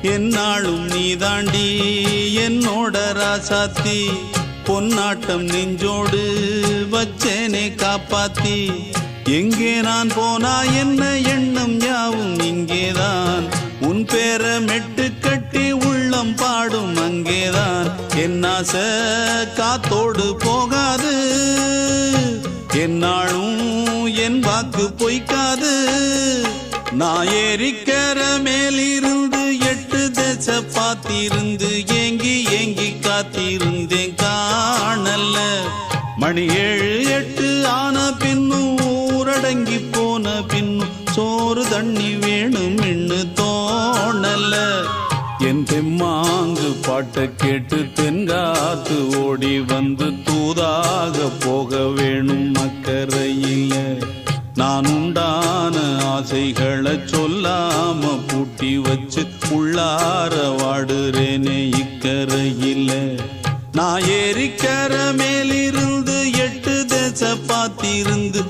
என்னாலும் நீ தாண்டி என்னோட ராசாத்தி பொன்னாட்டம் நெஞ்சோடு வச்சேனே காப்பாத்தி எங்கே நான் போனா என்ன எண்ணம் யாவும் இங்கேதான் உன் பேர மெட்டு கட்டி உள்ளம் பாடும் அங்கேதான் என் ஆசை காத்தோடு போகாது என்னாலும் என் வாக்கு பொய்க்காது நான் ஏறிக்கர மேலிருந்து 8 தேச பார்த்திருந்து ஏங்கி ஏங்கி காத்திருந்தேன் காணல்ல மணி 7 8 ஆன பின்னும் ஊரடங்கி போன பின்னும் சோறு தண்ணி வேணும் இன்னு தோணல என் தெம்மாங்கு பாட்டை கேட்டு தென்காத்து ஓடி வந்து தூதாக போக வேணும் அக்கறையில நான் உண்டான ஆசைகளை சொல்லாம பூட்டி வச்சு உள்ளார வாடுறேனே இக்கரையில நான் ஏறிக்கர மேலிருந்து 8 தேச பார்த்திருந்து